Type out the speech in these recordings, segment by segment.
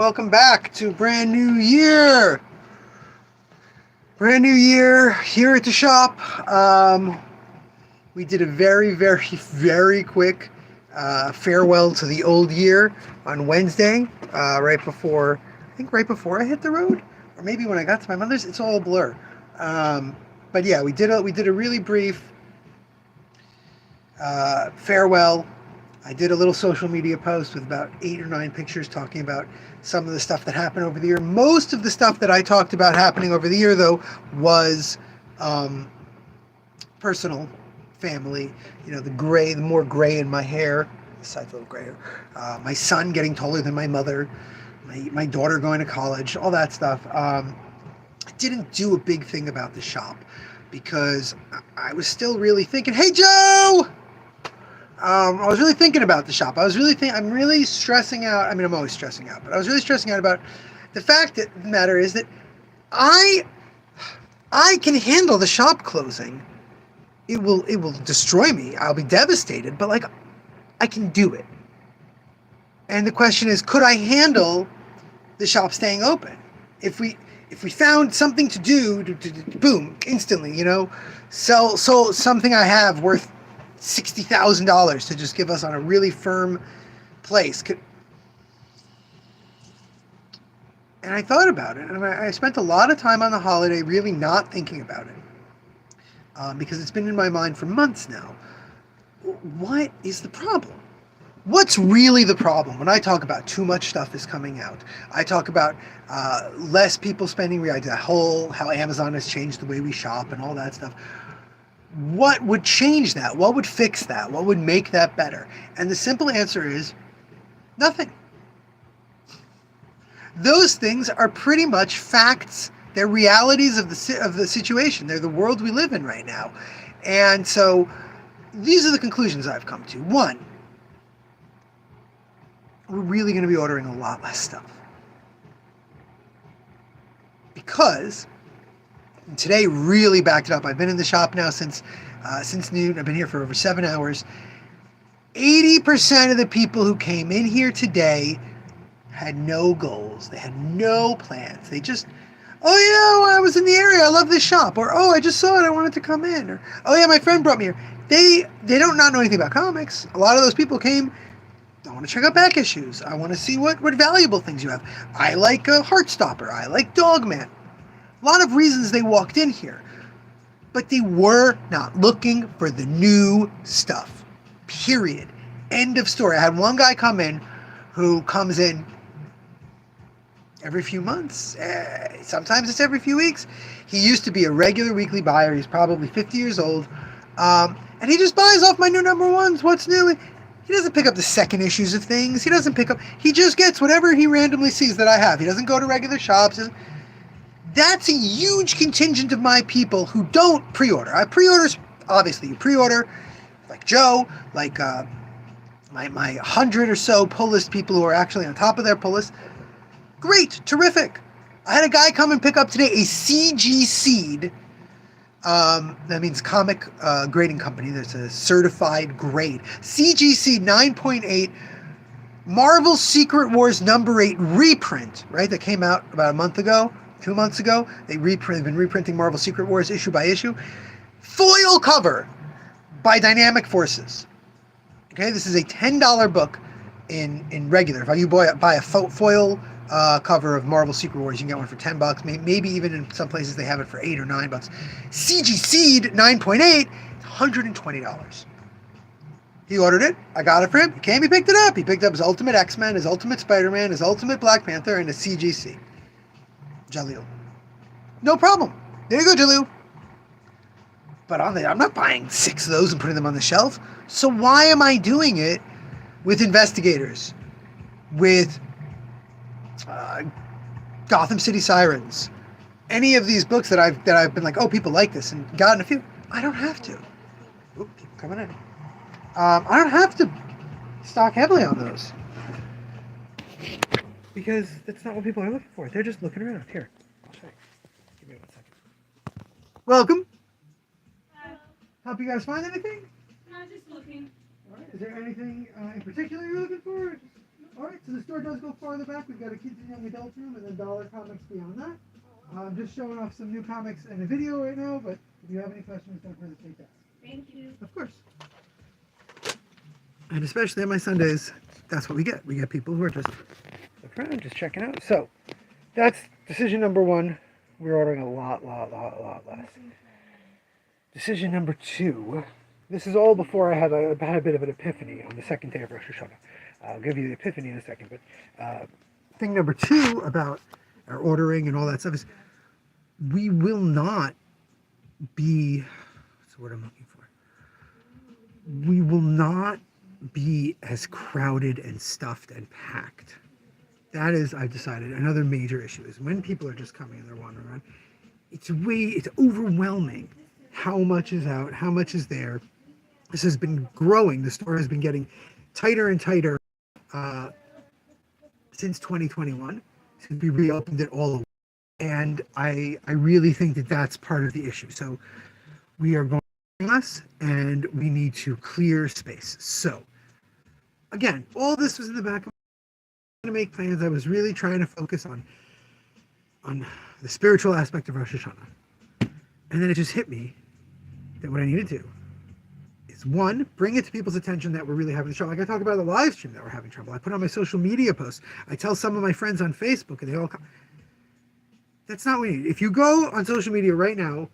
Welcome back to brand new year. Brand new year here at the shop. We did a very quick farewell to the old year on Wednesday, right before I hit the road, or maybe when I got to my mother's. It's all a blur. But yeah, we did a really brief farewell. I did a little social media post with about 8 or 9 pictures talking about some of the stuff that happened over the year. Most of the stuff that I talked about happening over the year, though, was um, personal, family. The more gray in my hair. This side's a little grayer. My son getting taller than my mother. My daughter going to college. All that stuff. I didn't do a big thing about the shop because I was still really thinking, "Hey, Joe." I was really thinking about the shop. I'm really stressing out. I mean, I'm always stressing out, but I was really stressing out about the fact that the matter is that I I can handle the shop closing. It will destroy me. I'll be devastated, but like I can do it. And the question is, could I handle the shop staying open? If we found something to do, boom, instantly, sell something I have worth $60,000 to just give us on a really firm place. And I thought about it, and I spent a lot of time on the holiday really not thinking about it, because it's been in my mind for months now. What is the problem? What's really the problem? When I talk about too much stuff is coming out, I talk about less people spending. How Amazon has changed the way we shop and all that stuff. What would change that? What would fix that? What would make that better? And the simple answer is nothing. Those things are pretty much facts. They're realities of the situation. They're the world we live in right now. And so these are the conclusions I've come to. One, we're really going to be ordering a lot less stuff. Because today really backed it up. I've been in the shop now since noon. I've been here for over 7 hours. 80% of the people who came in here today had no goals. They had no plans. They just, oh yeah, I was in the area. I love this shop. Or, oh, I just saw it. I wanted to come in. Or, oh yeah, my friend brought me here. They don't not know anything about comics. A lot of those people came, I want to check out back issues. I want to see what valuable things you have. I like Heartstopper. I like Dogman. A lot of reasons they walked in here. But they were not looking for the new stuff. Period. End of story. I had one guy come in who comes in every few months. Sometimes it's every few weeks. He used to be a regular weekly buyer. He's probably 50 years old. And he just buys off my new number ones. What's new? He doesn't pick up the second issues of things. He just gets whatever he randomly sees that I have. He doesn't go to regular shops. That's a huge contingent of my people who don't pre-order. Obviously, you pre-order, like Joe, like my 100 or so pull list people who are actually on top of their pull list. Great, terrific. I had a guy come and pick up today a CG Seed. That means comic grading company. There's a certified grade. CG Seed 9.8 Marvel Secret Wars number 8 reprint, right? That came out about a month ago. 2 months ago. They've been reprinting Marvel Secret Wars issue by issue. Foil cover by Dynamic Forces. Okay, this is a $10 book in regular. If you buy a foil cover of Marvel Secret Wars, you can get one for $10. Maybe even in some places they have it for $8 or $9. CG Seed 9.8, $120. He ordered it. I got it for him. He came, he picked it up. He picked up his Ultimate X-Men, his Ultimate Spider-Man, his Ultimate Black Panther, and a CGC. Jalil. No problem. There you go, Jalil. But I'm not buying 6 of those and putting them on the shelf. So why am I doing it with Investigators, with Gotham City Sirens, any of these books that I've been like, oh, people like this, and gotten a few? I don't have to. Oop, people coming in. I don't have to stock heavily on those. Because that's not what people are looking for. They're just looking around. Here, I'll show you. Give me 1 second. Welcome. Hello. Help you guys find anything? No, just looking. All right. Is there anything in particular you're looking for? All right, so the store does go farther back. We've got a kids and young adult room and then dollar comics beyond that. I'm just showing off some new comics in a video right now, but if you have any questions, don't hesitate to ask. Thank you. Of course. And especially on my Sundays, that's what we get. We get people who are just looking around, just checking out. So that's decision number one. We're ordering a lot less. Decision number two. This is all before I had a bit of an epiphany on the second day of Rosh Hashanah. I'll give you the epiphany in a second. But thing number two about our ordering and all that stuff is we will not be, what's the word I'm looking for? We will not be as crowded and stuffed and packed. That is, I've decided, another major issue is when people are just coming and they're wandering around, it's overwhelming how much is out, how much is there. This has been growing. The store has been getting tighter and tighter since 2021, since we reopened it all over. And I really think that that's part of the issue. So we are going less and we need to clear space. So again, all this was in the back of my mind to make plans. I was really trying to focus on the spiritual aspect of Rosh Hashanah. And then it just hit me that what I need to do is, one, bring it to people's attention that we're really having trouble. Like I talk about the live stream that we're having trouble. I put on my social media posts. I tell some of my friends on Facebook and they all come. That's not what we need. If you go on social media right now,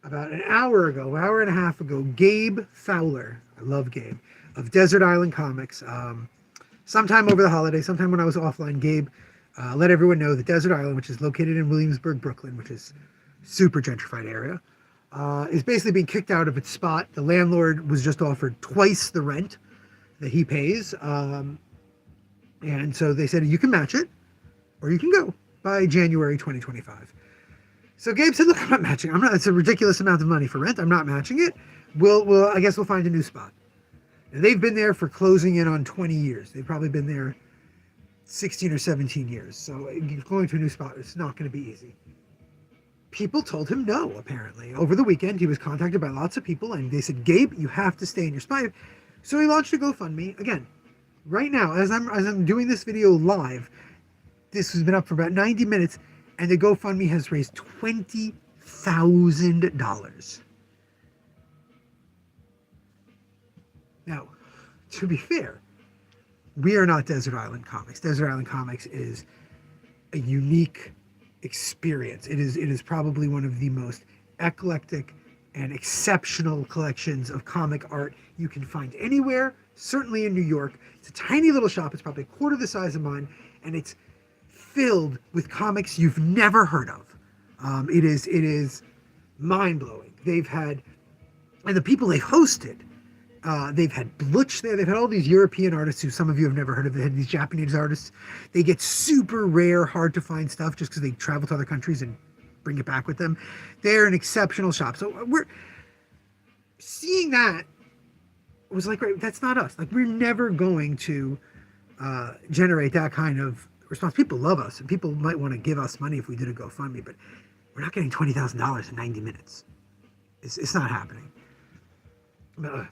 about an hour and a half ago, Gabe Fowler, I love Gabe, of Desert Island Comics, sometime over the holiday, sometime when I was offline, Gabe let everyone know that Desert Island, which is located in Williamsburg, Brooklyn, which is super gentrified area, is basically being kicked out of its spot. The landlord was just offered twice the rent that he pays. And so they said, you can match it or you can go by January 2025. So Gabe said, look, I'm not matching. It's a ridiculous amount of money for rent. I'm not matching it. I guess we'll find a new spot. And they've been there for closing in on 20 years. They've probably been there 16 or 17 years. So going to a new spot is not going to be easy. People told him no, apparently. Over the weekend, he was contacted by lots of people, and they said, Gabe, you have to stay in your spot. So he launched a GoFundMe. Again, right now, as I'm doing this video live, this has been up for about 90 minutes, and the GoFundMe has raised $20,000. Now, to be fair, we are not Desert Island Comics. Desert Island Comics is a unique experience. It is probably one of the most eclectic and exceptional collections of comic art you can find anywhere, certainly in New York. It's a tiny little shop. It's probably a quarter the size of mine, and it's filled with comics you've never heard of. It is mind-blowing. And the people they've hosted, they've had Blutch there. They've had all these European artists who some of you have never heard of. They had these Japanese artists. They get super rare, hard to find stuff just because they travel to other countries and bring it back with them. They're an exceptional shop. So we're seeing that was like, right, that's not us. Like, we're never going to generate that kind of response. People love us, and people might want to give us money if we did a GoFundMe, but we're not getting $20,000 in 90 minutes. It's not happening.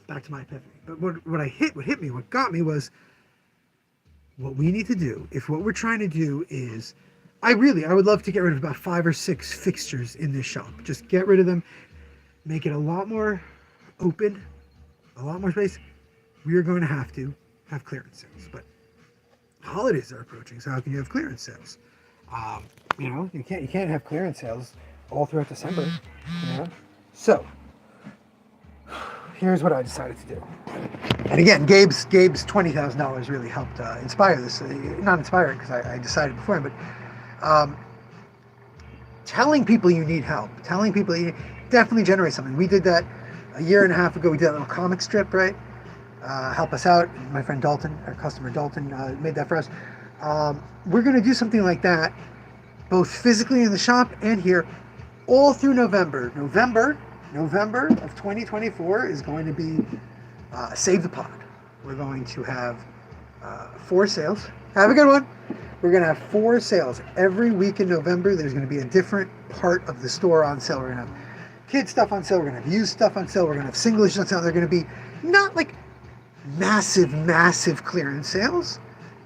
Back to my epiphany. But what hit me, what got me was what we need to do. If what we're trying to do is, I would love to get rid of about 5 or 6 fixtures in this shop. Just get rid of them, make it a lot more open, a lot more space. We are going to have clearance sales, but holidays are approaching, so how can you have clearance sales? You can't have clearance sales all throughout December. So here's what I decided to do. And again, Gabe's $20,000 really helped inspire this. Not inspire it because I decided beforehand, but telling people you need help, definitely generates something. We did that a year and a half ago. We did that little comic strip, right? Help us out. My friend Dalton, our customer Dalton, made that for us. We're going to do something like that, both physically in the shop and here, all through November. November of 2024 is going to be Save the Pod. We're going to have 4 sales. Have a good one. We're going to have 4 sales. Every week in November, there's going to be a different part of the store on sale. We're going to have kids stuff on sale. We're going to have used stuff on sale. We're going to have single issues on sale. They're going to be not like massive clearance sales.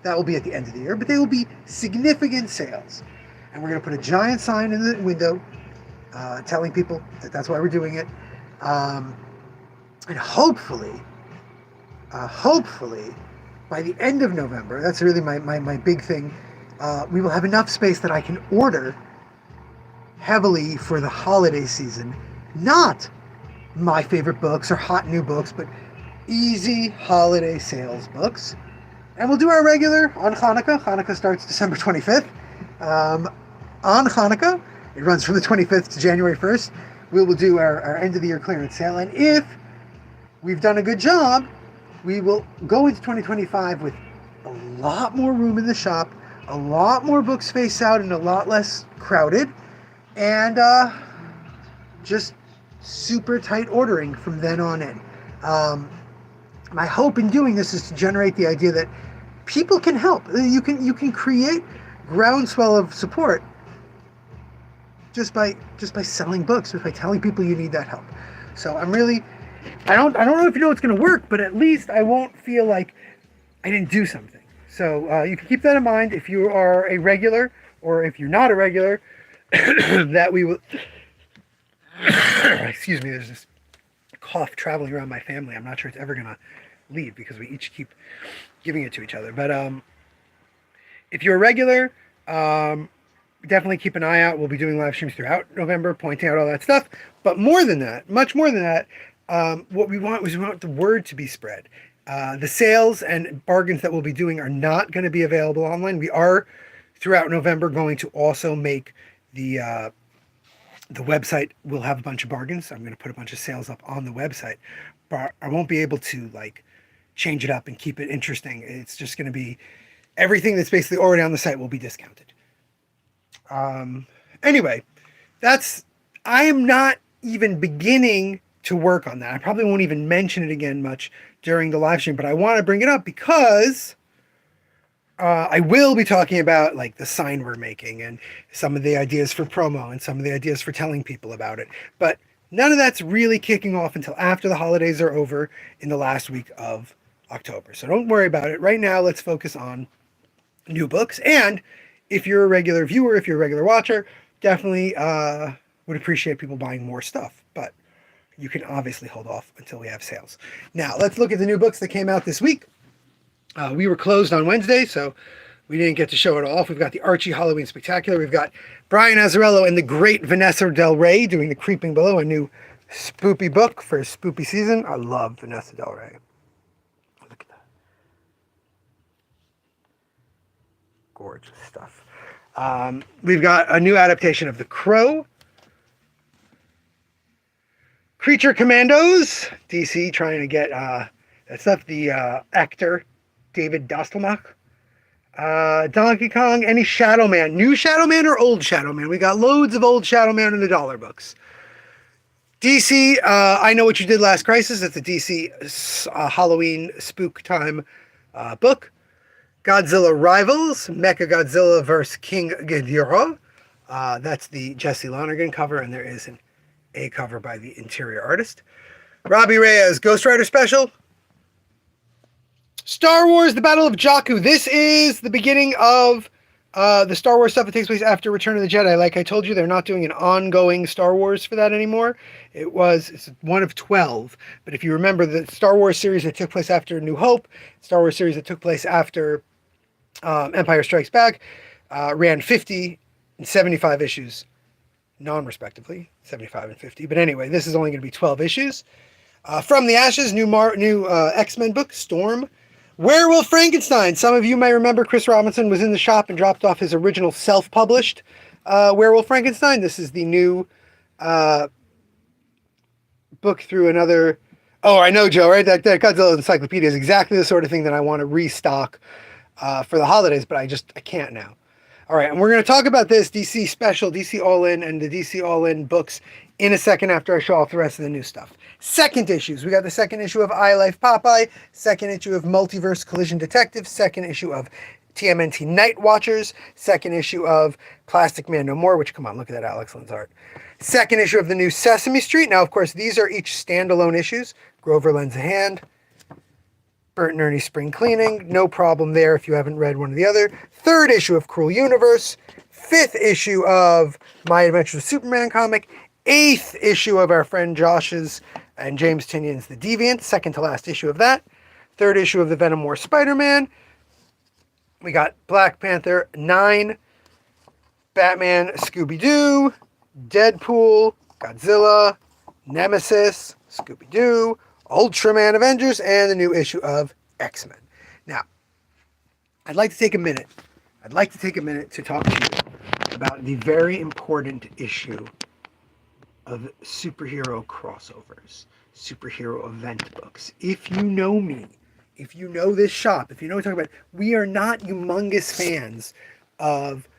That will be at the end of the year, but they will be significant sales. And we're going to put a giant sign in the window telling people that that's why we're doing it. And hopefully, by the end of November, that's really my big thing, we will have enough space that I can order heavily for the holiday season. Not my favorite books or hot new books, but easy holiday sales books. And we'll do our regular on Hanukkah. Hanukkah starts December 25th. On Hanukkah, it runs from the 25th to January 1st. We will do our end of the year clearance sale. And if we've done a good job, we will go into 2025 with a lot more room in the shop, a lot more books spaced out and a lot less crowded, and just super tight ordering from then on in. My hope in doing this is to generate the idea that people can help. You can create groundswell of support just by selling books, just by telling people you need that help. So I'm really, I don't know if you know it's going to work, but at least I won't feel like I didn't do something. So you can keep that in mind if you are a regular, or if you're not a regular, that we will. Excuse me. There's this cough traveling around my family. I'm not sure it's ever going to leave because we each keep giving it to each other. But if you're a regular, definitely keep an eye out. We'll be doing live streams throughout November, pointing out all that stuff. But more than that, much more than that, what we want the word to be spread. The sales and bargains that we'll be doing are not going to be available online. We are, throughout November, going to also make the website will have a bunch of bargains. I'm going to put a bunch of sales up on the website, but I won't be able to change it up and keep it interesting. It's just going to be everything that's basically already on the site will be discounted. Anyway, I am not even beginning to work on that. I probably won't even mention it again much during the live stream, but I want to bring it up because I will be talking about the sign we're making and some of the ideas for promo and some of the ideas for telling people about it. But none of that's really kicking off until after the holidays are over in the last week of October. So don't worry about it. Right now, let's focus on new books. And if you're a regular viewer, if you're a regular watcher, definitely would appreciate people buying more stuff. But you can obviously hold off until we have sales. Now, let's look at the new books that came out this week. We were closed on Wednesday, so we didn't get to show it off. We've got the Archie Halloween Spectacular. We've got Brian Azzarello and the great Vanessa Del Rey doing The Creeping Below, a new spoopy book for a spoopy season. I love Vanessa Del Rey. Look at that. Gorgeous stuff. We've got a new adaptation of The Crow. Creature Commandos. DC trying to get that stuff. The actor David Dostalmach. Donkey Kong. Any Shadow Man. New Shadow Man or old Shadow Man? We got loads of old Shadow Man in the dollar books. DC, I Know What You Did Last Crisis. It's a DC Halloween spook time book. Godzilla Rivals. Mecha Godzilla vs. King Ghidorah. That's the Jesse Lonergan cover, and there is an A cover by the interior artist. Robbie Reyes, Ghost Rider Special. Star Wars, The Battle of Jakku. This is the beginning of the Star Wars stuff that takes place after Return of the Jedi. Like I told you, they're not doing an ongoing Star Wars for that anymore. It's one of 12. But if you remember the Star Wars series that took place after New Hope, Star Wars series that took place after Empire Strikes Back, ran 50 and 75 issues, non-respectively, 75 and 50. But anyway, this is only going to be 12 issues. From the Ashes, new X-Men book, Storm. Werewolf Frankenstein. Some of you may remember Chris Robinson was in the shop and dropped off his original self-published Werewolf Frankenstein. This is the new book through another... Oh, I know, Joe, right? That Godzilla Encyclopedia is exactly the sort of thing that I want to restock for the holidays, but I can't now. All right, and we're going to talk about this DC Special, DC All-In, and the DC All-In books in a second after I show off the rest of the new stuff. Second issues. We got the second issue of I Life Popeye, second issue of Multiverse Collision Detective, second issue of TMNT Night Watchers, second issue of Plastic Man No More, which, come on, look at that Alex Lynn's art. Second issue of the new Sesame Street. Now, of course, these are each standalone issues. Grover lends a hand. Bert and Ernie Spring Cleaning, no problem there if you haven't read one or the other. 3rd issue of Cruel Universe. 5th issue of My Adventures with Superman comic. 8th issue of our friend Josh's and James Tynion's The Deviant, 2nd to last issue of that. 3rd issue of the Venom War Spider-Man. We got Black Panther 9, Batman, Scooby-Doo, Deadpool, Godzilla, Nemesis, Scooby-Doo, Ultraman Avengers, and the new issue of X-Men. Now, I'd like to take a minute to talk to you about the very important issue of superhero crossovers, superhero event books. If you know me, if you know this shop, if you know what I'm talking about, we are not humongous fans of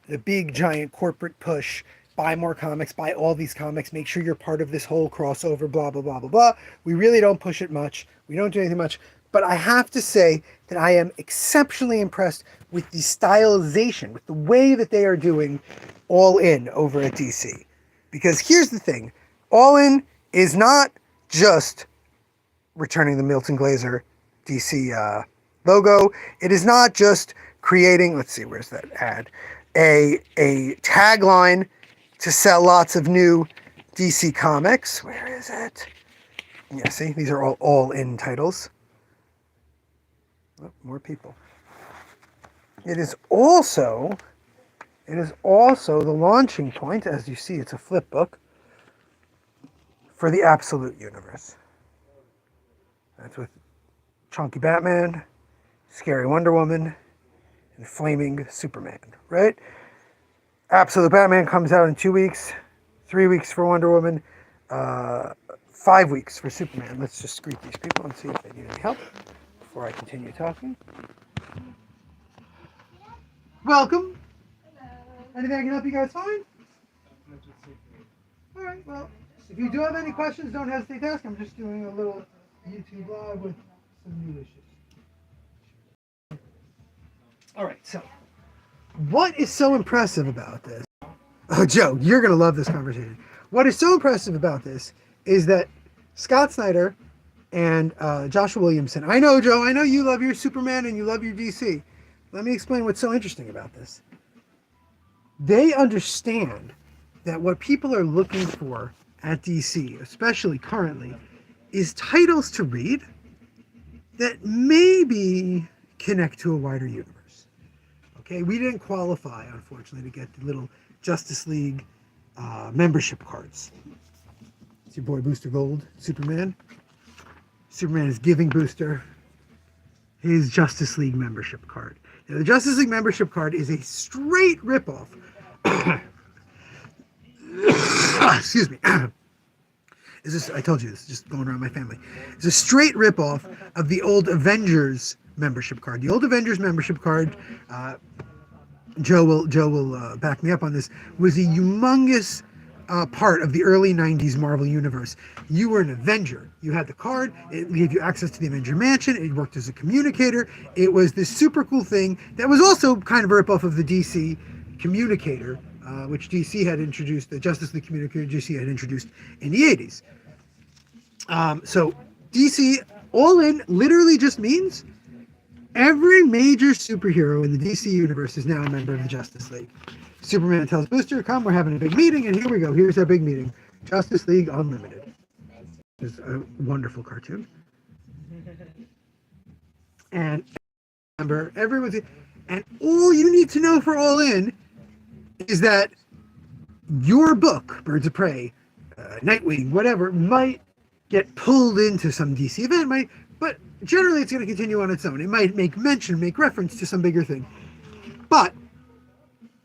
the big giant corporate push, buy more comics, buy all these comics, make sure you're part of this whole crossover, blah, blah, blah, blah, blah. We really don't push it much. We don't do anything much. But I have to say that I am exceptionally impressed with the stylization, with the way that they are doing All In over at DC. Because here's the thing. All In is not just returning the Milton Glaser DC logo. It is not just creating, let's see, where's that ad? A tagline to sell lots of new DC comics. Where is it? Yeah, see, these are all in titles. Oh, more people. It is also the launching point, as you see, it's a flip book for the Absolute Universe. That's with Chunky Batman, Scary Wonder Woman, and Flaming Superman, right? Absolute Batman comes out in 2 weeks, 3 weeks for Wonder Woman, 5 weeks for Superman. Let's just greet these people and see if they need any help before I continue talking. Welcome. Hello. Anything I can help you guys find? All right, well, if you do have any questions, don't hesitate to ask. I'm just doing a little YouTube live with some new issues. All right, so what is so impressive about this? Oh, Joe, you're going to love this conversation. What is so impressive about this is that Scott Snyder and Joshua Williamson, I know, Joe, I know you love your Superman and you love your DC. Let me explain what's so interesting about this. They understand that what people are looking for at DC, especially currently, is titles to read that maybe connect to a wider universe. Okay, we didn't qualify, unfortunately, to get the little Justice League membership cards. It's your boy Booster Gold, Superman. Superman is giving Booster his Justice League membership card. Now, the Justice League membership card is a straight ripoff. Excuse me. I told you this is just going around my family. It's a straight ripoff of the old Avengers membership card. The old Avengers membership card, Joe will back me up on this, was a humongous part of the early 90s Marvel Universe. You were an Avenger. You had the card. It gave you access to the Avenger Mansion. It worked as a communicator. It was this super cool thing that was also kind of a ripoff of the DC communicator, which DC had introduced, the Justice League communicator DC had introduced in the 80s. So DC All In literally just means every major superhero in the DC universe is now a member of the Justice League. Superman tells Booster, come, we're having a big meeting, and here we go. Here's our big meeting. Justice League Unlimited. It's a wonderful cartoon. And remember, everyone's... And all you need to know for All In is that your book, Birds of Prey, Nightwing, whatever, might get pulled into some DC event, but generally it's going to continue on its own. It might make reference to some bigger thing. But,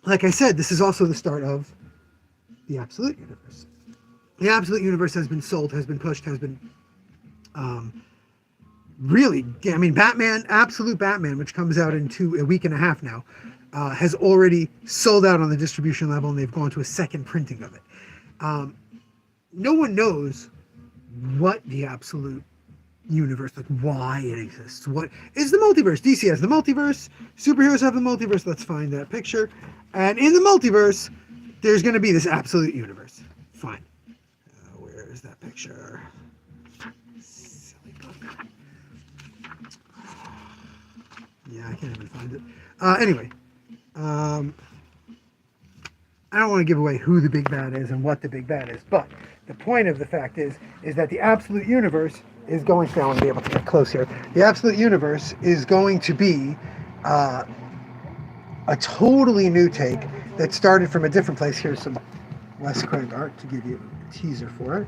like I said, this is also the start of the Absolute Universe. The Absolute Universe has been sold, has been pushed, has been really, I mean, Batman, Absolute Batman, which comes out in a week and a half now, has already sold out on the distribution level, and they've gone to a second printing of it. No one knows what the Absolute Universe, like why it exists. What is the multiverse? DC has the multiverse. Superheroes have the multiverse. Let's find that picture. And in the multiverse, there's going to be this Absolute Universe. Fine. Where is that picture? Silly book. Yeah, I can't even find it. Anyway, um, I don't want to give away who the big bad is and what the big bad is, but the point of the fact is that the absolute universe is going to, I want to be able to get close here, the absolute universe is going to be uh, a totally new take that started from a different place. Here's some Wes Craig art to give you a teaser for it.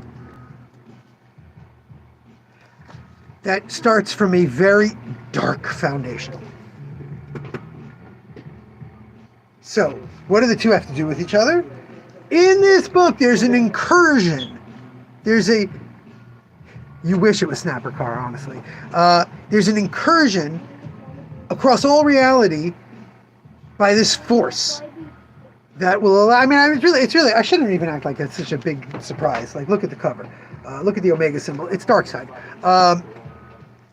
That starts from a very dark foundation. So, what do the two have to do with each other? In this book, there's an incursion. You wish it was Snapper Carr, honestly. There's an incursion across all reality by this force that will allow, it's really, I shouldn't even act like that's such a big surprise. Like, look at the cover. Look at the Omega symbol. It's Darkseid.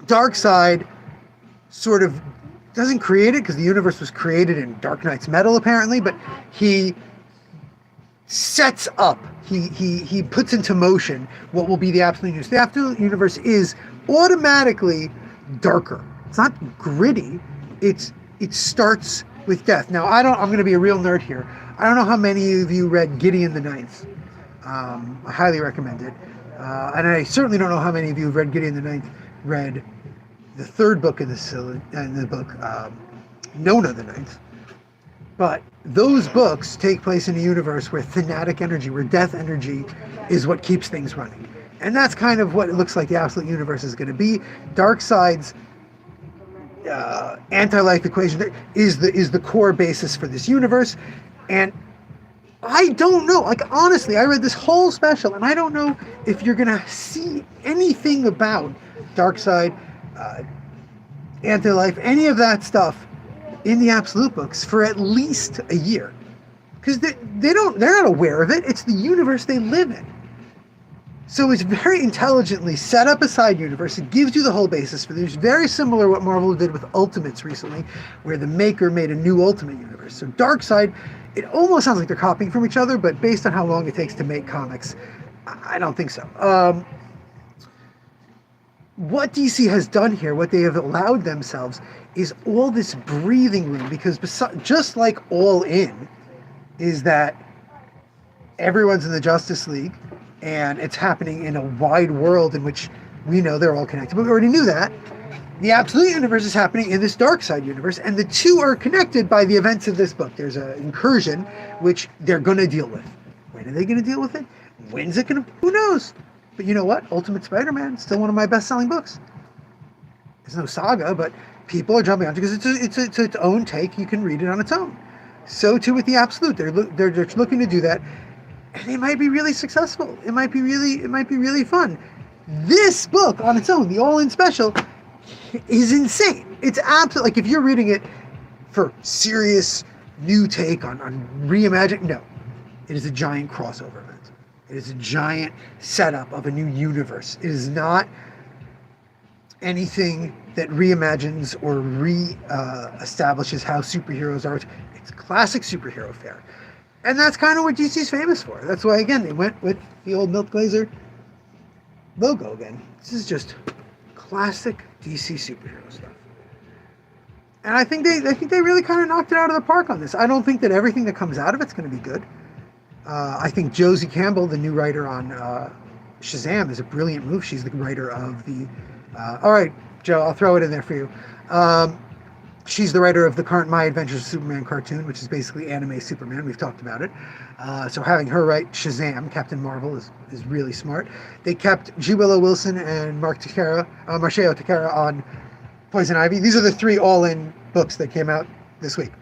Darkseid sort of doesn't create it because the universe was created in Dark Knight's metal, apparently, but he sets up, he puts into motion what will be the absolute universe. The absolute universe is automatically darker. It's not gritty. It starts with death. Now, I'm going to be a real nerd here. I don't know how many of you read Gideon the Ninth. I highly recommend it. And I certainly don't know how many of you have read Gideon the Ninth, read the third book in the book, Nona the Ninth. But those books take place in a universe where thanatic energy, where death energy is what keeps things running. And that's kind of what it looks like the absolute universe is going to be. Darkseid's anti-life equation is the core basis for this universe. And I don't know, like, honestly, I read this whole special and I don't know if you're going to see anything about Darkseid, anti-life, any of that stuff in the absolute books for at least a year, because they're not aware of it. It's the universe they live in. So it's very intelligently set up a side universe. It gives you the whole basis for this. Very similar to what Marvel did with Ultimates recently, where the maker made a new Ultimate universe. So Darkseid, it almost sounds like they're copying from each other, but based on how long it takes to make comics, I don't think so. What DC has done here, what they have allowed themselves, is all this breathing room, because just like All In is that everyone's in the Justice League and it's happening in a wide world in which we know they're all connected, but we already knew that. The Absolute Universe is happening in this Darkseid universe, and the two are connected by the events of this book. There's an incursion which they're going to deal with. When are they going to deal with it? When's it going to? Who knows? But you know what? Ultimate Spider-Man, still one of my best-selling books. It's no saga, but people are jumping onto it because it's its own take. You can read it on its own. So too with the Absolute. They're just looking to do that, and it might be really successful. It might be really fun. This book on its own, the All-In Special, is insane. It's absolutely, like, if you're reading it for serious new take on reimagining, no, it is a giant crossover event. It is a giant setup of a new universe. It is not anything that reimagines or establishes how superheroes are. It's classic superhero fare. And that's kind of what DC's famous for. That's why, again, they went with the old Milk Glazer logo again. This is just classic DC superhero stuff. And I think they really kind of knocked it out of the park on this. I don't think that everything that comes out of it's going to be good. I think Josie Campbell, the new writer on Shazam, is a brilliant move. She's the writer of the... all right, Joe, I'll throw it in there for you. She's the writer of the current My Adventures of Superman cartoon, which is basically anime Superman. We've talked about it. So having her write Shazam, Captain Marvel, is really smart. They kept G. Willow Wilson and Marcio Takara on Poison Ivy. These are the three all-in books that came out this week.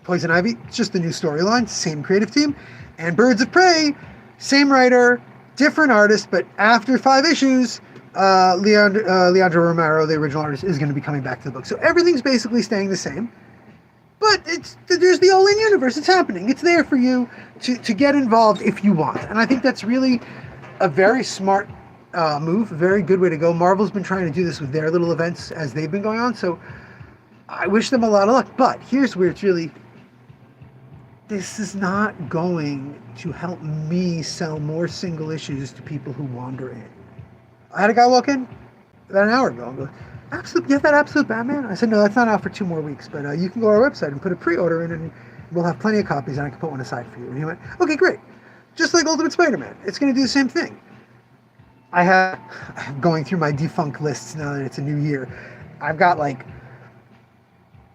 Poison Ivy, it's just the new storyline, same creative team. And Birds of Prey, same writer, different artist, but after 5 issues, Leandro Romero, the original artist, is going to be coming back to the book. So everything's basically staying the same. But there's the All-In universe. It's happening. It's there for you to get involved if you want. And I think that's really a very smart move, a very good way to go. Marvel's been trying to do this with their little events as they've been going on. So I wish them a lot of luck. But here's where it's really... This is not going to help me sell more single issues to people who wander in. I had a guy walk in about an hour ago and go, Absolute, you have that Absolute Batman? I said, no, that's not out for 2 more weeks, but you can go to our website and put a pre-order in, and we'll have plenty of copies, and I can put one aside for you. And he went, okay, great. Just like Ultimate Spider-Man, it's going to do the same thing. I'm going through my defunct lists now that it's a new year. I've got like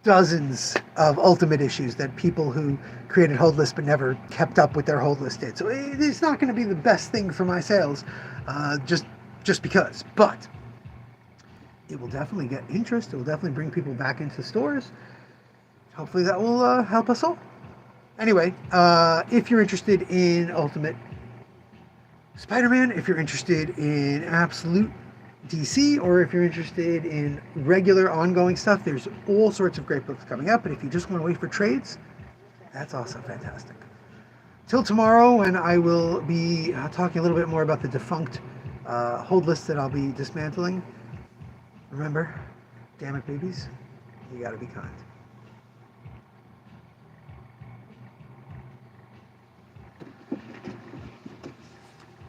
dozens of Ultimate issues that people who created hold lists but never kept up with their hold list did. So it's not going to be the best thing for my sales, just because. But it will definitely get interest. It will definitely bring people back into stores. Hopefully that will help us all. Anyway, if you're interested in Ultimate Spider-Man, if you're interested in Absolute DC, or if you're interested in regular ongoing stuff, there's all sorts of great books coming up. But if you just want to wait for trades, that's also fantastic. Till tomorrow, when I will be talking a little bit more about the defunct hold list that I'll be dismantling. Remember, damn it, babies, you gotta be kind.